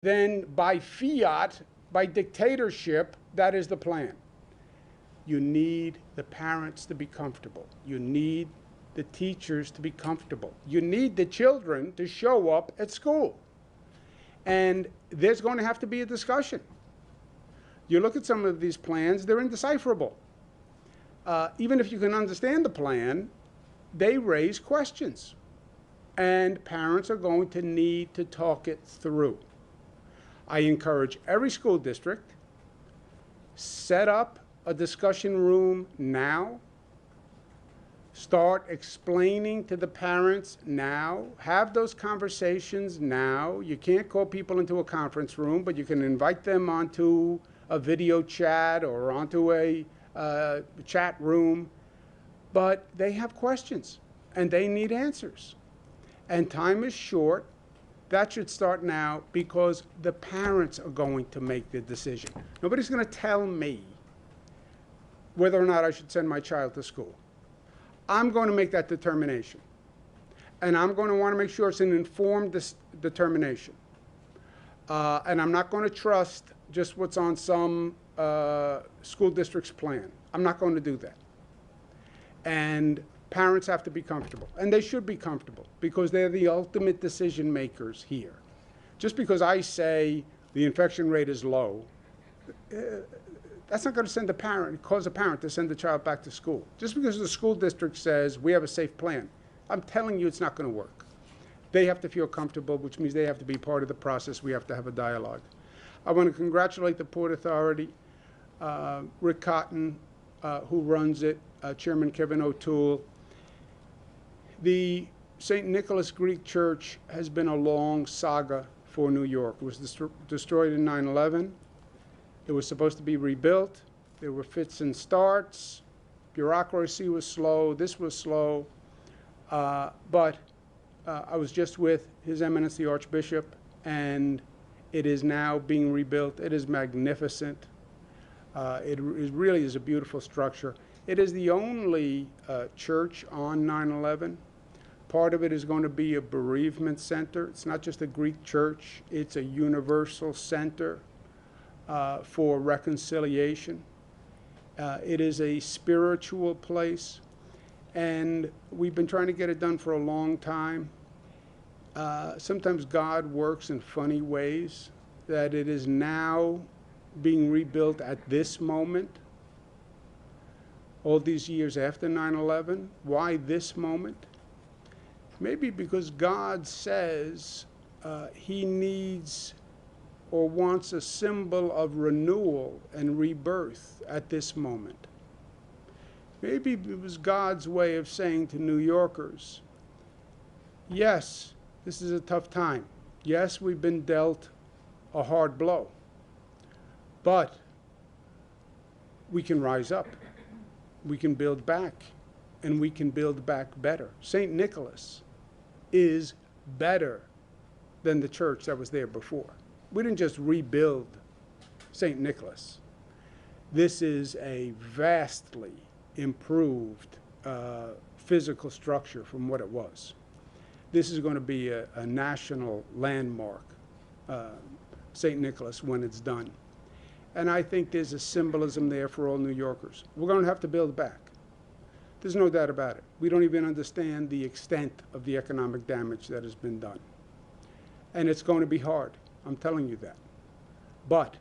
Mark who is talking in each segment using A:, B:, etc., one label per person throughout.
A: then by fiat, by dictatorship, that is the plan. You need the parents to be comfortable. You need the teachers to be comfortable. You need the children to show up at school. And there's going to have to be a discussion. You look at some of these plans, they're indecipherable. Even if you can understand the plan, they raise questions. And parents are going to need to talk it through. I encourage every school district, set up a discussion room now. Start explaining to the parents now. Have those conversations now. You can't call people into a conference room, but you can invite them onto a video chat or onto a chat room. But they have questions, and they need answers. And time is short. That should start now because the parents are going to make the decision. Nobody's going to tell me whether or not I should send my child to school. I'm going to make that determination. And I'm going to want to make sure it's an informed determination. And I'm not going to trust just what's on some school district's plan. I'm not going to do that. And parents have to be comfortable. And they should be comfortable because they're the ultimate decision makers here. Just because I say the infection rate is low, that's not going to cause a parent to send the child back to school. Just because the school district says we have a safe plan, I'm telling you it's not going to work. They have to feel comfortable, which means they have to be part of the process. We have to have a dialogue. I want to congratulate the Port Authority, Rick Cotton, who runs it, Chairman Kevin O'Toole. The St. Nicholas Greek Church has been a long saga for New York. It was destroyed in 9/11. It was supposed to be rebuilt. There were fits and starts. Bureaucracy was slow. This was slow. But I was just with His Eminence the Archbishop, and it is now being rebuilt. It is magnificent. Really is a beautiful structure. It is the only church on 9/11. Part of it is going to be a bereavement center. It's not just a Greek church. It's a universal center for reconciliation. It is a spiritual place, and we've been trying to get it done for a long time. Sometimes God works in funny ways, that it is now being rebuilt at this moment, all these years after 9/11. Why this moment? Maybe because God says He needs or wants a symbol of renewal and rebirth at this moment. Maybe it was God's way of saying to New Yorkers, yes, this is a tough time. Yes, we've been dealt a hard blow, but we can rise up. We can build back, and we can build back better. St. Nicholas is better than the church that was there before. We didn't just rebuild St. Nicholas. This is a vastly improved physical structure from what it was. This is going to be a national landmark, St. Nicholas, when it's done. And I think there's a symbolism there for all New Yorkers. We're going to have to build back. There's no doubt about it. We don't even understand the extent of the economic damage that has been done. And it's going to be hard. I'm telling you that. But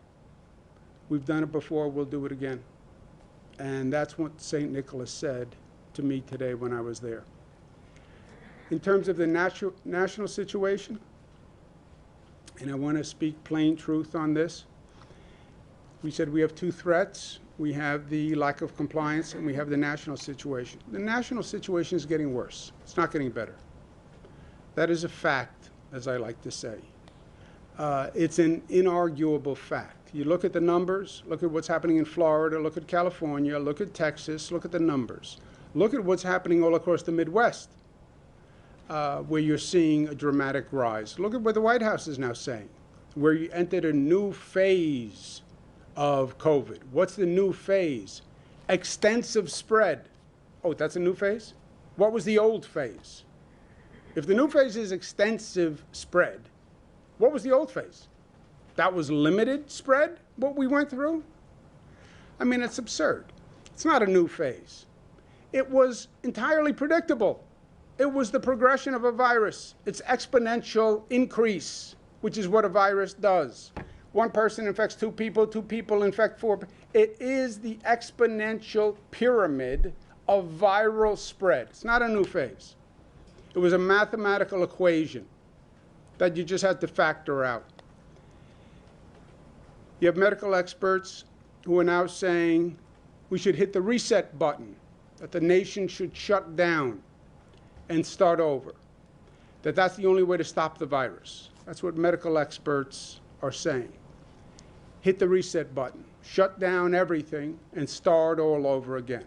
A: we've done it before. We'll do it again. And that's what St. Nicholas said to me today when I was there. In terms of the national situation, and I want to speak plain truth on this, we said we have two threats. We have the lack of compliance, and we have the national situation. The national situation is getting worse. It's not getting better. That is a fact, as I like to say. It's an inarguable fact. You look at the numbers, look at what's happening in Florida, look at California, look at Texas, look at the numbers. Look at what's happening all across the Midwest, where you're seeing a dramatic rise. Look at what the White House is now saying, where you entered a new phase of COVID. What's the new phase? Extensive spread. Oh, that's a new phase? What was the old phase? If the new phase is extensive spread, what was the old phase? that was limited spread, what we went through? I mean, it's absurd. It's not a new phase. It was entirely predictable. It was the progression of a virus, its exponential increase, which is what a virus does. One person infects two people infect four. It is the exponential pyramid of viral spread. It's not a new phase. It was a mathematical equation that you just had to factor out. You have medical experts who are now saying we should hit the reset button, that the nation should shut down and start over, that that's the only way to stop the virus. That's what medical experts are saying. Hit the reset button, shut down everything, and start all over again.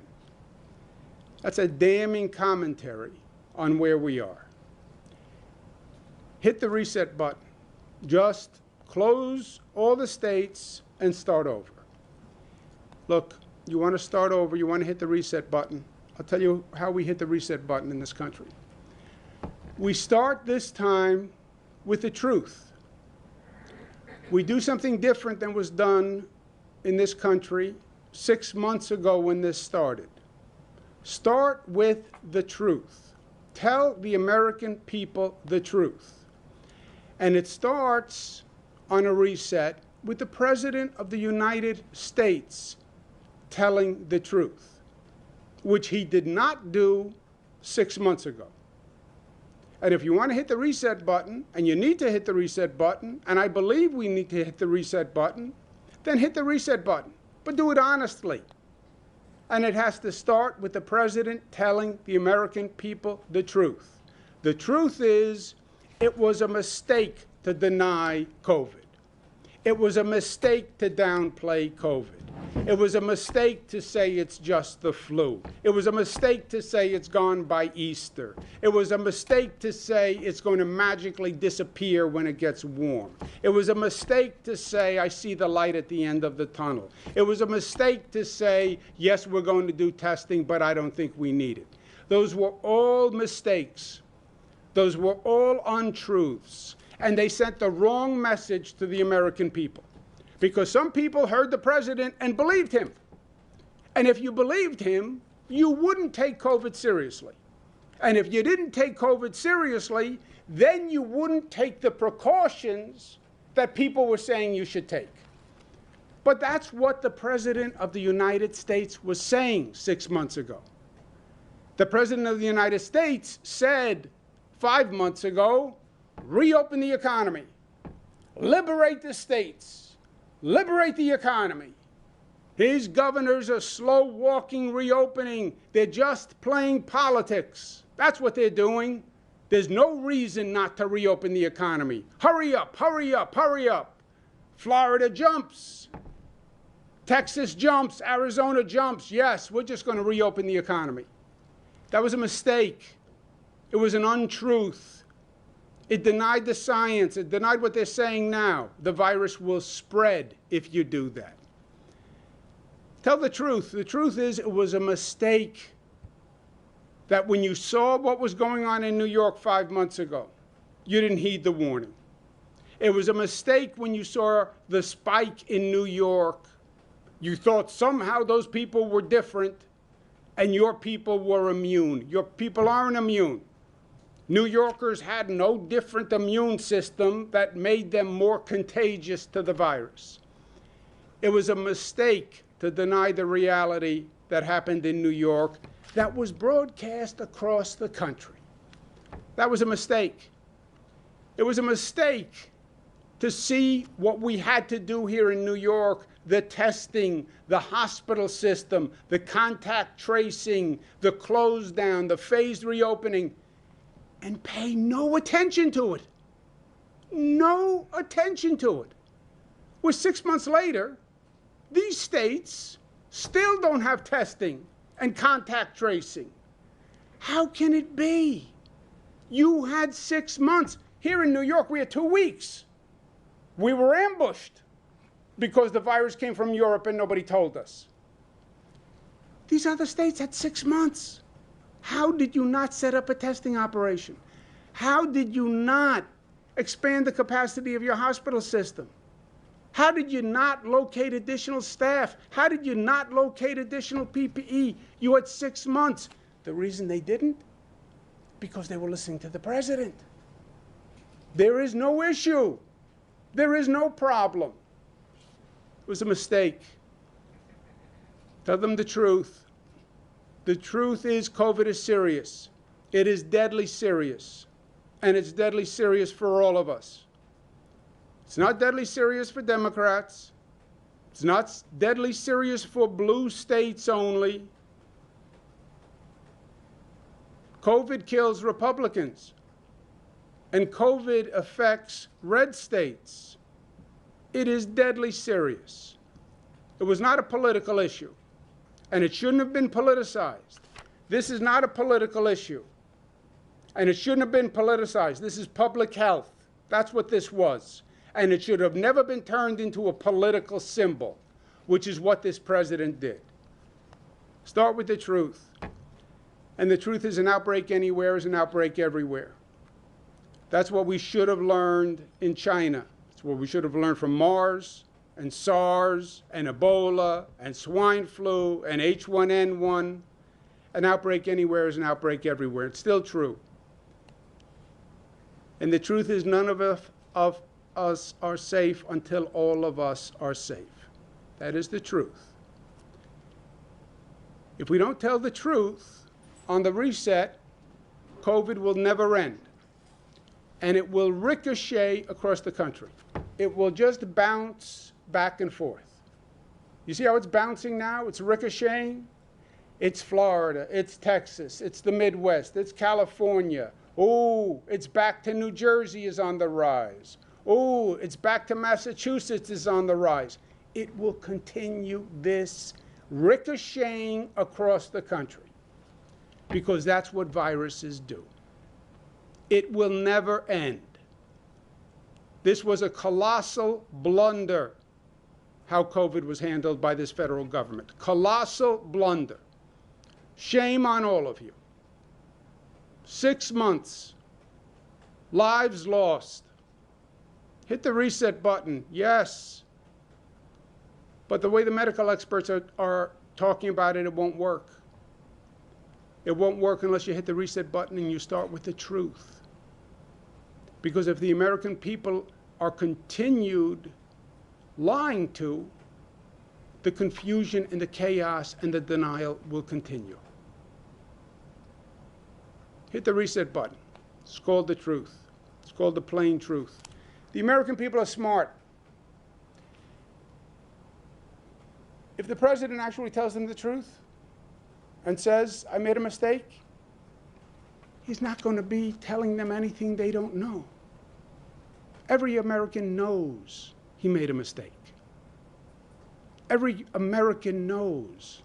A: That's a damning commentary on where we are. Hit the reset button. Just close all the states and start over. Look, you want to start over, you want to hit the reset button. I'll tell you how we hit the reset button in this country. We start this time with the truth. We do something different than was done in this country 6 months ago when this started. Start with the truth. Tell the American people the truth. And it starts on a reset with the President of the United States telling the truth, which he did not do 6 months ago. And if you want to hit the reset button, and you need to hit the reset button, and I believe we need to hit the reset button, then hit the reset button, but do it honestly. And it has to start with the president telling the American people the truth. The truth is, it was a mistake to deny COVID. It was a mistake to downplay COVID. It was a mistake to say it's just the flu. It was a mistake to say it's gone by Easter. It was a mistake to say it's going to magically disappear when it gets warm. It was a mistake to say I see the light at the end of the tunnel. It was a mistake to say, yes, we're going to do testing, but I don't think we need it. Those were all mistakes. Those were all untruths. And they sent the wrong message to the American people. Because some people heard the president and believed him. And if you believed him, you wouldn't take COVID seriously. And if you didn't take COVID seriously, then you wouldn't take the precautions that people were saying you should take. But that's what the President of the United States was saying 6 months ago. The President of the United States said 5 months ago, reopen the economy, liberate the states, liberate the economy. His governors are slow-walking reopening. They're just playing politics. That's what they're doing. There's no reason not to reopen the economy. Hurry up, hurry up, hurry up. Florida jumps. Texas jumps. Arizona jumps. Yes, we're just going to reopen the economy. That was a mistake. It was an untruth. It denied the science. It denied what they're saying now. The virus will spread if you do that. Tell the truth. The truth is it was a mistake that when you saw what was going on in New York 5 months ago, you didn't heed the warning. It was a mistake when you saw the spike in New York. You thought somehow those people were different and your people were immune. Your people aren't immune. New Yorkers had no different immune system that made them more contagious to the virus. It was a mistake to deny the reality that happened in New York that was broadcast across the country. That was a mistake. It was a mistake to see what we had to do here in New York, the testing, the hospital system, the contact tracing, the close down, the phased reopening, and pay no attention to it. No attention to it. Well, 6 months later, these states still don't have testing and contact tracing. How can it be? You had 6 months. Here in New York, we had 2 weeks. We were ambushed because the virus came from Europe and nobody told us. These other states had 6 months. How did you not set up a testing operation? How did you not expand the capacity of your hospital system? How did you not locate additional staff? How did you not locate additional PPE? You had 6 months. The reason they didn't? Because they were listening to the president. There is no issue. There is no problem. It was a mistake. Tell them the truth. The truth is COVID is serious. It is deadly serious. And it's deadly serious for all of us. It's not deadly serious for Democrats. It's not deadly serious for blue states only. COVID kills Republicans. And COVID affects red states. It is deadly serious. It was not a political issue. And it shouldn't have been politicized. This is not a political issue. And it shouldn't have been politicized. This is public health. That's what this was. And it should have never been turned into a political symbol, which is what this president did. Start with the truth. And the truth is an outbreak anywhere is an outbreak everywhere. That's what we should have learned in China. It's what we should have learned from MERS and SARS and Ebola and swine flu and H1N1. An outbreak anywhere is an outbreak everywhere. It's still true. And the truth is none of us are safe until all of us are safe. That is the truth. If we don't tell the truth on the reset, COVID will never end. And it will ricochet across the country. It will just bounce back and forth. You see how it's bouncing now? It's ricocheting. It's Florida, it's Texas, it's the Midwest, it's California. Oh, it's back to New Jersey is on the rise. Oh, it's back to Massachusetts is on the rise. It will continue this ricocheting across the country because that's what viruses do. It will never end. This was a colossal blunder, how COVID was handled by this federal government. Colossal blunder. Shame on all of you. 6 months. Lives lost. Hit the reset button, yes. But the way the medical experts are talking about it, it won't work. It won't work unless you hit the reset button and you start with the truth. Because if the American people are continued lying to, the confusion and the chaos and the denial will continue. Hit the reset button. It's called the truth. It's called the plain truth. The American people are smart. If the president actually tells them the truth and says, I made a mistake, he's not going to be telling them anything they don't know. Every American knows he made a mistake. Every American knows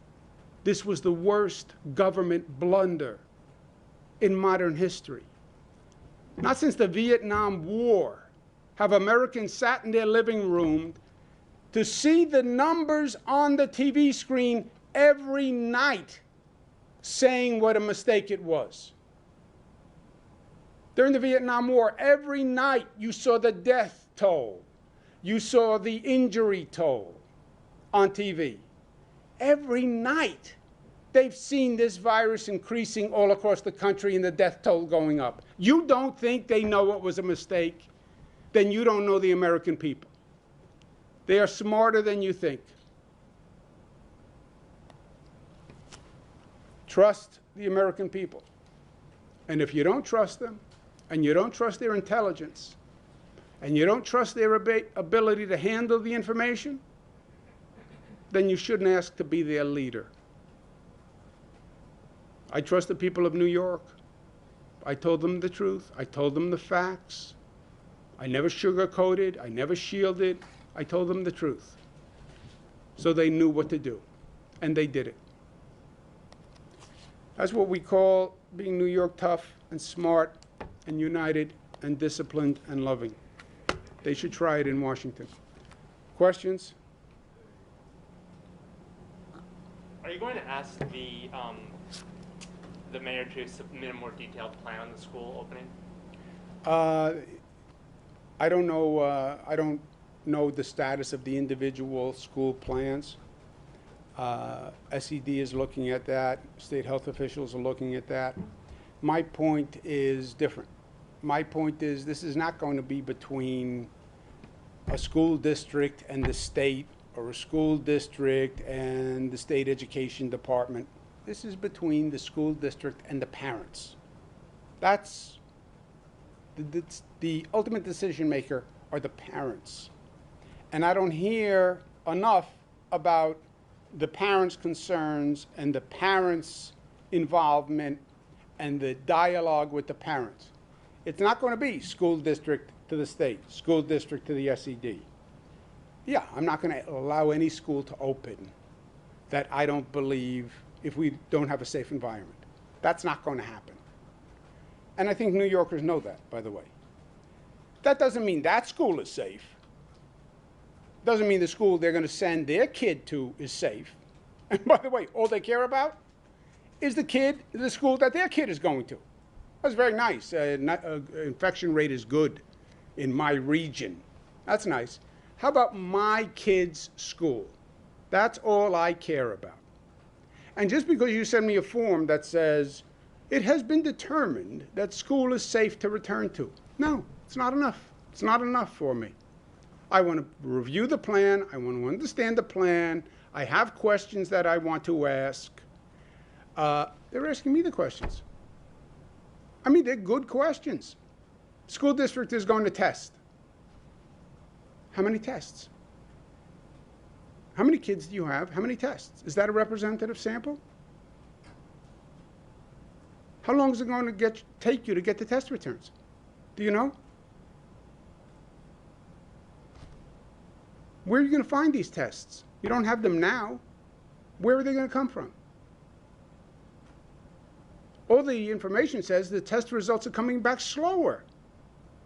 A: this was the worst government blunder in modern history. Not since the Vietnam War have Americans sat in their living room to see the numbers on the TV screen every night saying what a mistake it was. During the Vietnam War, every night you saw the death toll. You saw the injury toll on TV. Every night they've seen this virus increasing all across the country and the death toll going up. You don't think they know it was a mistake? Then you don't know the American people. They are smarter than you think. Trust the American people. And if you don't trust them, and you don't trust their intelligence, and you don't trust their ability to handle the information, then you shouldn't ask to be their leader. I trust the people of New York. I told them the truth. I told them the facts. I never sugarcoated. I never shielded. I told them the truth. So they knew what to do. And they did it. That's what we call being New York tough and smart and united and disciplined and loving. They should try it in Washington. Questions?
B: Are you going to ask the mayor to submit a more detailed plan on the school opening?
A: I don't know. I don't know the status of the individual school plans. SED is looking at that. State health officials are looking at that. My point is different. My point is this is not going to be between a school district and the state, or a school district and the state education department. This is between the school district and the parents. That's the ultimate decision maker are the parents. And I don't hear enough about the parents' concerns and the parents' involvement and the dialogue with the parents. It's not going to be school district to the state, school district to the SED. Yeah, I'm not going to allow any school to open that I don't believe if we don't have a safe environment. That's not going to happen. And I think New Yorkers know that, by the way. That doesn't mean that school is safe. Doesn't mean the school they're going to send their kid to is safe. And by the way, all they care about is the school that their kid is going to. That's very nice. Infection rate is good in my region. That's nice. How about my kid's school? That's all I care about. And just because you send me a form that says, it has been determined that school is safe to return to. No, it's not enough. It's not enough for me. I want to review the plan. I want to understand the plan. I have questions that I want to ask. They're asking me the questions. I mean, they're good questions. School district is going to test. How many tests? How many kids do you have? How many tests? Is that a representative sample? How long is it going to take you to get the test returns? Do you know? Where are you going to find these tests? You don't have them now. Where are they going to come from? All the information says the test results are coming back slower.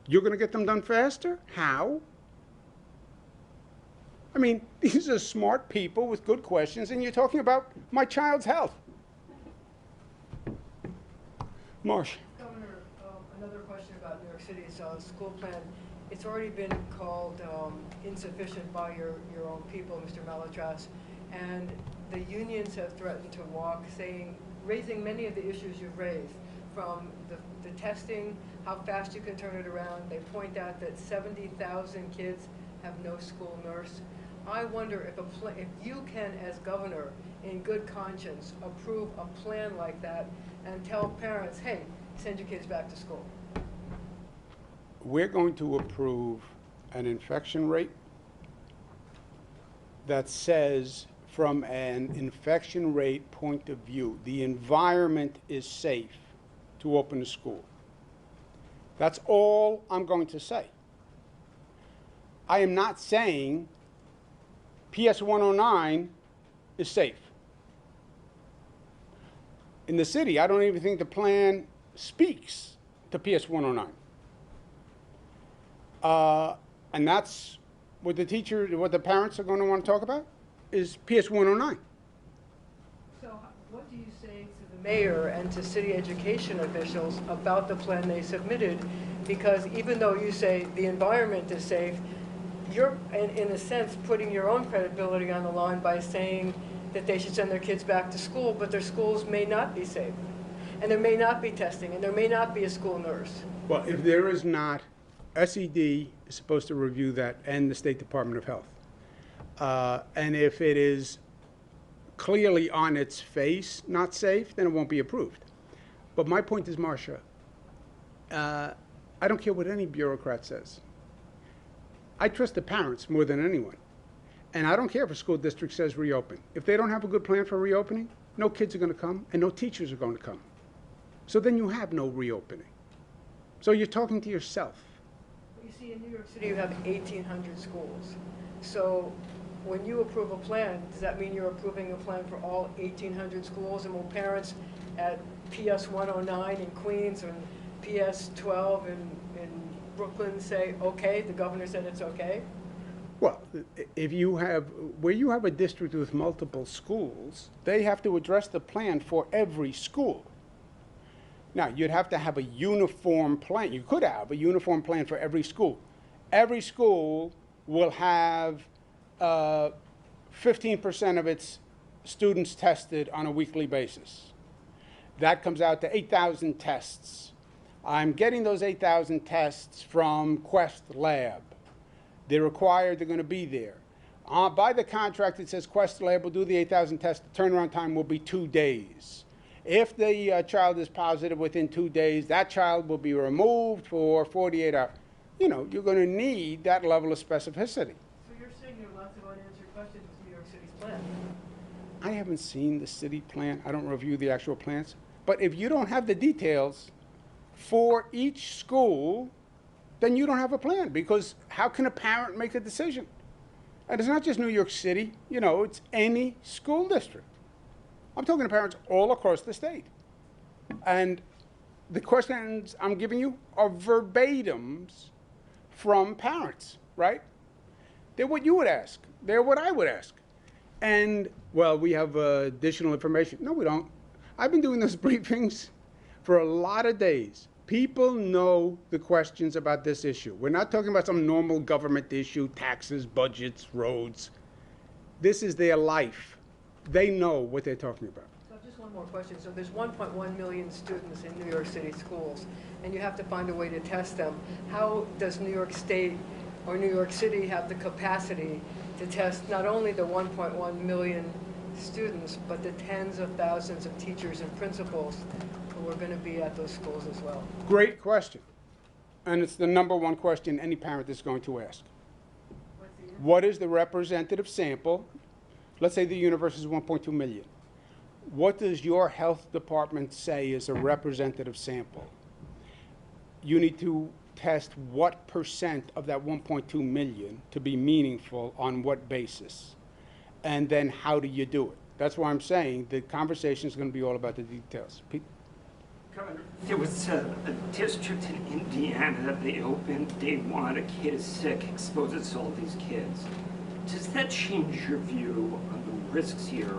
A: You're going to get them done faster? How? I mean, these are smart people with good questions, and you're talking about my child's health. Marsh.
C: Governor, another question about New York City's school plan. It's already been called insufficient by your own people, Mr. Malatras, and the unions have threatened to walk, raising many of the issues you've raised, from the testing, how fast you can turn it around. They point out that 70,000 kids have no school nurse. I wonder if you can, as governor, in good conscience, approve a plan like that and tell parents, hey, send your kids back to school.
A: We're going to approve an infection rate that says, from an infection rate point of view, the environment is safe to open a school. That's all I'm going to say. I am not saying PS 109 is safe. In the city, I don't even think the plan speaks to PS 109. And that's what the parents are going to want to talk about, is PS 109.
C: So what do you say to the mayor and to city education officials about the plan they submitted? Because even though you say the environment is safe, you're, in a sense, putting your own credibility on the line by saying that they should send their kids back to school, but their schools may not be safe. And there may not be testing, and there may not be a school nurse.
A: Well, if there is not, SED is supposed to review that, and the State Department of Health. And if it is clearly on its face not safe, then it won't be approved. But my point is, Marcia, I don't care what any bureaucrat says. I trust the parents more than anyone. And I don't care if a school district says reopen. If they don't have a good plan for reopening, no kids are going to come and no teachers are going to come. So then you have no reopening. So you're talking to yourself.
C: You see, in New York City, you have 1,800 schools. So when you approve a plan, does that mean you're approving a plan for all 1,800 schools? And will parents at PS 109 in Queens and PS 12 in Brooklyn say, okay, the governor said it's okay?
A: Well, if you have, where you have a district with multiple schools, they have to address the plan for every school. Now, you'd have to have a uniform plan. You could have a uniform plan for every school. Every school will have 15% of its students tested on a weekly basis. That comes out to 8,000 tests. I'm getting those 8,000 tests from Quest Lab. They're required, they're going to be there. By the contract, it says Quest Lab will do the 8,000 tests. The turnaround time will be 2 days. If the child is positive within 2 days, that child will be removed for 48 hours. You know, you're going to need that level of specificity.
C: So you're saying there are lots of unanswered questions with New York City's plan?
A: I haven't seen the city plan. I don't review the actual plans. But if you don't have the details for each school, then you don't have a plan, because how can a parent make a decision? And it's not just New York City, you know, it's any school district. I'm talking to parents all across the state. And the questions I'm giving you are verbatims from parents, right? They're what you would ask. They're what I would ask. And, well, we have additional information. No, we don't. I've been doing those briefings for a lot of days. People know the questions about this issue. We're not talking about some normal government issue, taxes, budgets, roads. This is their life. They know what they're talking about.
C: So just one more question. So there's 1.1 million students in New York City schools, and you have to find a way to test them. How does New York State or New York City have the capacity to test not only the 1.1 million students, but the tens of thousands of teachers and principals who are going to be at those schools as well?
A: Great question. And it's the number one question any parent is going to ask. What is the representative sample? Let's say the universe is 1.2 million. What does your health department say is a representative sample? You need to test what percent of that 1.2 million to be meaningful on what basis? And then how do you do it? That's why I'm saying the conversation is going to be all about the details. Pete?
D: Governor, there was a district in Indiana that they opened day one. A kid is sick, exposes all these kids. Does that change your view on the risks here,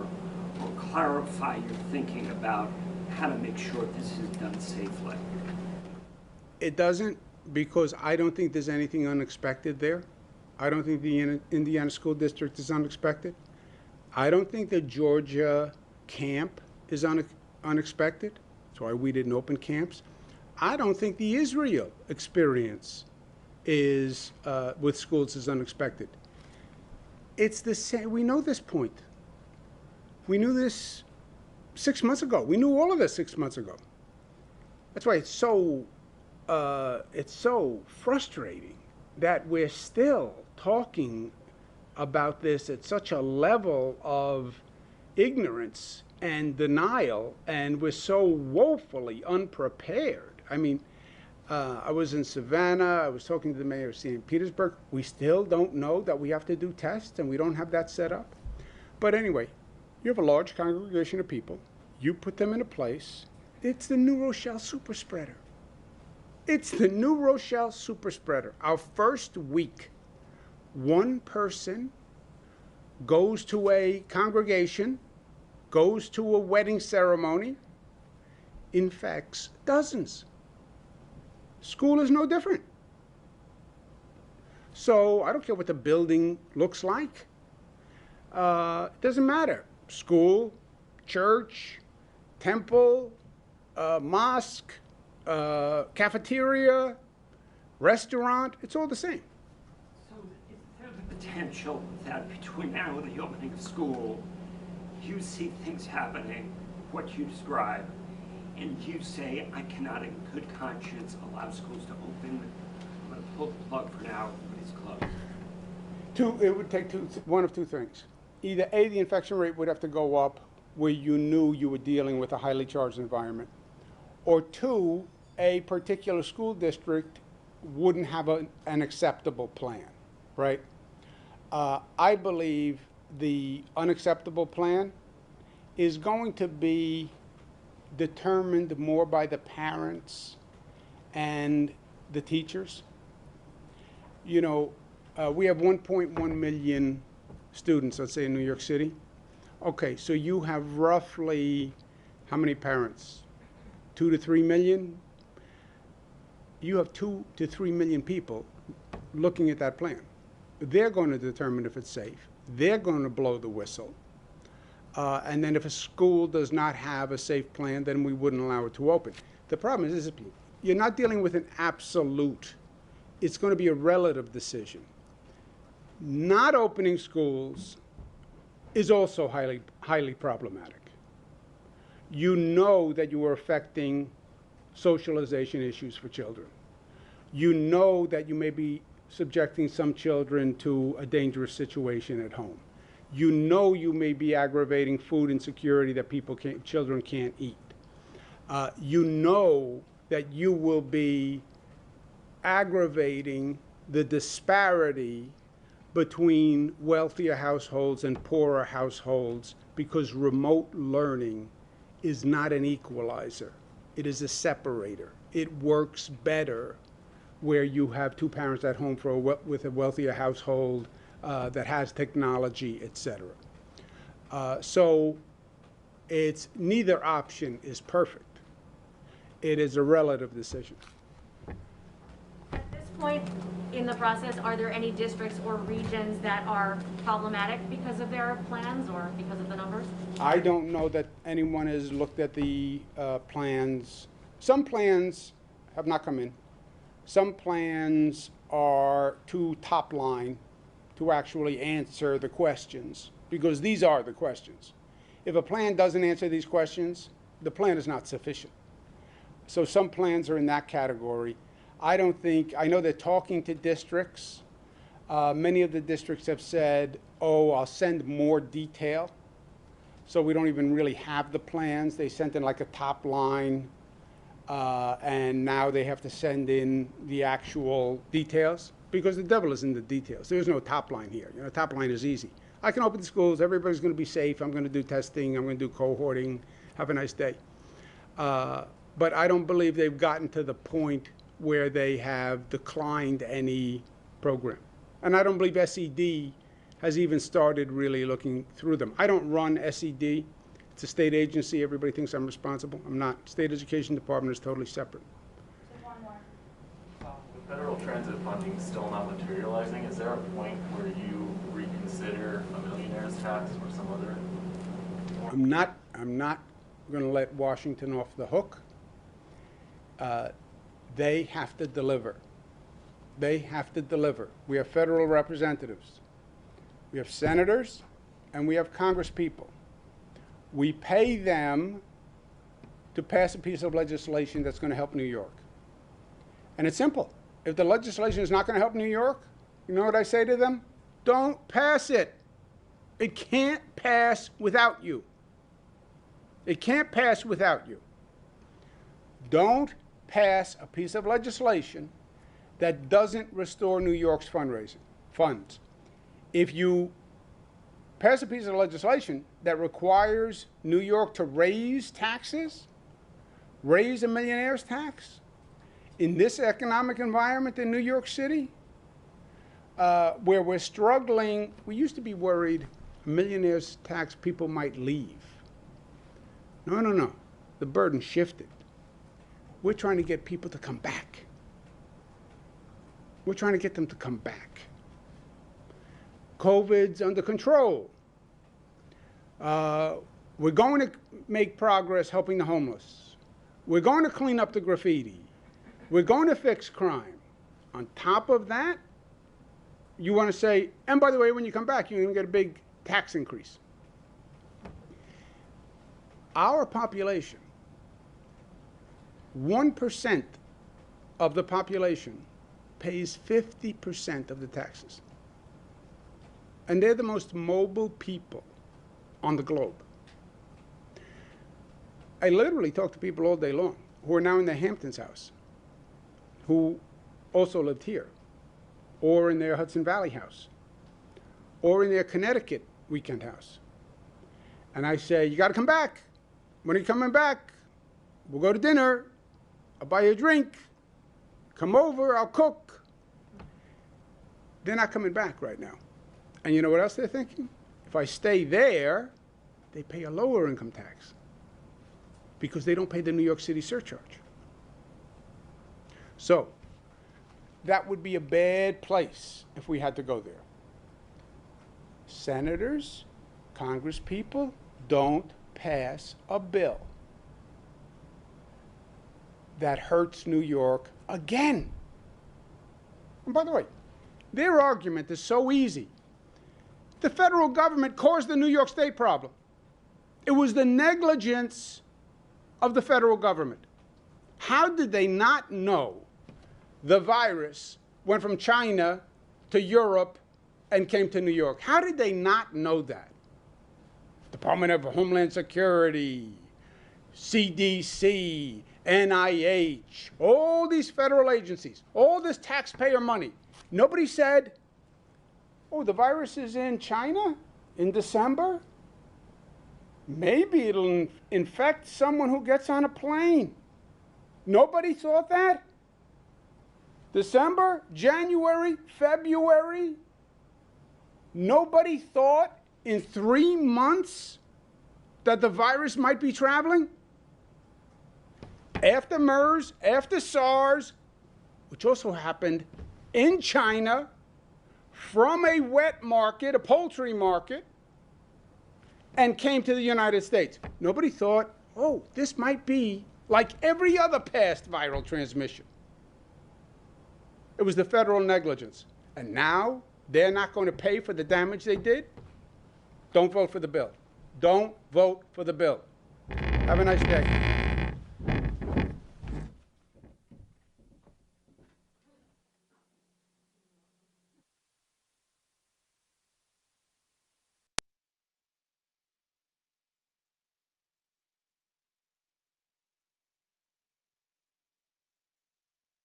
D: or clarify your thinking about how to make sure this is done safely?
A: It doesn't, because I don't think there's anything unexpected there. I don't think the Indiana School District is unexpected. I don't think the Georgia camp is unexpected. That's why we didn't open camps. I don't think the Israel experience is with schools is unexpected. It's the same. We know this point. We knew this 6 months ago. We knew all of this 6 months ago. That's why it's so frustrating that we're still talking about this at such a level of ignorance and denial, and we're so woefully unprepared. I mean, I was in Savannah, I was talking to the mayor of St. Petersburg. We still don't know that we have to do tests, and we don't have that set up. But anyway, you have a large congregation of people, you put them in a place, it's the New Rochelle super spreader. It's the New Rochelle super spreader. Our first week, one person goes to a congregation, goes to a wedding ceremony, infects dozens. School is no different. So I don't care what the building looks like. It doesn't matter. School, church, temple, mosque, cafeteria, restaurant, it's all the same.
D: So is there the potential that between now and the opening of school, you see things happening, what you describe, and you say, I cannot in good conscience allow schools to open, I'm going to pull the plug for now, everybody's closed?
A: It would take one of two things. Either A, the infection rate would have to go up where you knew you were dealing with a highly charged environment, or two, a particular school district wouldn't have an acceptable plan, right? I believe the unacceptable plan is going to be determined more by the parents and the teachers. You know, we have 1.1 million students, let's say, in New York City. Okay, so you have roughly, how many parents? 2 to 3 million? You have 2 to 3 million people looking at that plan. They're going to determine if it's safe. They're going to blow the whistle. And then if a school does not have a safe plan, then we wouldn't allow it to open. The problem is you're not dealing with an absolute. It's going to be a relative decision. Not opening schools is also highly problematic. You know that you are affecting socialization issues for children. You know that you may be subjecting some children to a dangerous situation at home. You know you may be aggravating food insecurity that children can't eat. You know that you will be aggravating the disparity between wealthier households and poorer households because remote learning is not an equalizer. It is a separator. It works better where you have two parents at home with a wealthier household that has technology, etc. So it's neither option is perfect. It is a relative decision.
E: At this point in the process, are there any districts or regions that are problematic because of their plans or because of the numbers?
A: I don't know that anyone has looked at the plans. Some plans have not come in. Some plans are too top line to actually answer the questions, because these are the questions. If a plan doesn't answer these questions, the plan is not sufficient. So some plans are in that category. I know they're talking to districts. Many of the districts have said, oh, I'll send more detail. So we don't even really have the plans. They sent in like a top line, and now they have to send in the actual details, because the devil is in the details. There's no top line here. Top line is easy. I can open the schools. Everybody's going to be safe. I'm going to do testing. I'm going to do cohorting. Have a nice day. But I don't believe they've gotten to the point where they have declined any program. And I don't believe SED has even started really looking through them. I don't run SED. It's a state agency. Everybody thinks I'm responsible. I'm not. State Education Department is totally separate.
F: With federal transit funding still not materializing, is there a point where you reconsider a millionaire's tax or some other?
A: I'm not going to let Washington off the hook. They have to deliver. They have to deliver. We have federal representatives. We have senators, and we have congresspeople. We pay them to pass a piece of legislation that's going to help New York. And it's simple. If the legislation is not going to help New York, you know what I say to them? Don't pass it. It can't pass without you. It can't pass without you. Don't pass a piece of legislation that doesn't restore New York's funds. If you pass a piece of legislation that requires New York to raise taxes, raise a millionaire's tax, in this economic environment in New York City, where we're struggling, we used to be worried millionaire's tax people might leave. No. The burden shifted. We're trying to get people to come back. We're trying to get them to come back. COVID's under control. We're going to make progress helping the homeless. We're going to clean up the graffiti. We're going to fix crime. On top of that, you want to say, and by the way, when you come back, you're going to get a big tax increase. Our population, 1% of the population pays 50% of the taxes. And they're the most mobile people on the globe. I literally talk to people all day long who are now in their Hamptons house, who also lived here, or in their Hudson Valley house, or in their Connecticut weekend house. And I say, you got to come back. When are you coming back? We'll go to dinner. I'll buy you a drink. Come over, I'll cook. They're not coming back right now. And you know what else they're thinking? If I stay there, they pay a lower income tax because they don't pay the New York City surcharge. So that would be a bad place if we had to go there. senators, congresspeople don't pass a bill that hurts New York again. And by the way, their argument is so easy. The federal government caused the New York State problem. It was the negligence of the federal government. How did they not know the virus went from China to Europe and came to New York? How did they not know that? Department of Homeland Security, CDC, NIH, all these federal agencies, all this taxpayer money. Nobody said, oh, the virus is in China in December? Maybe it'll infect someone who gets on a plane. Nobody thought that? December, January, February? Nobody thought in 3 months that the virus might be traveling? After MERS, after SARS, which also happened in China, from a wet market, a poultry market, and came to the United States. Nobody thought, oh, this might be like every other past viral transmission. It was the federal negligence. And now they're not going to pay for the damage they did? Don't vote for the bill. Don't vote for the bill. Have a nice day.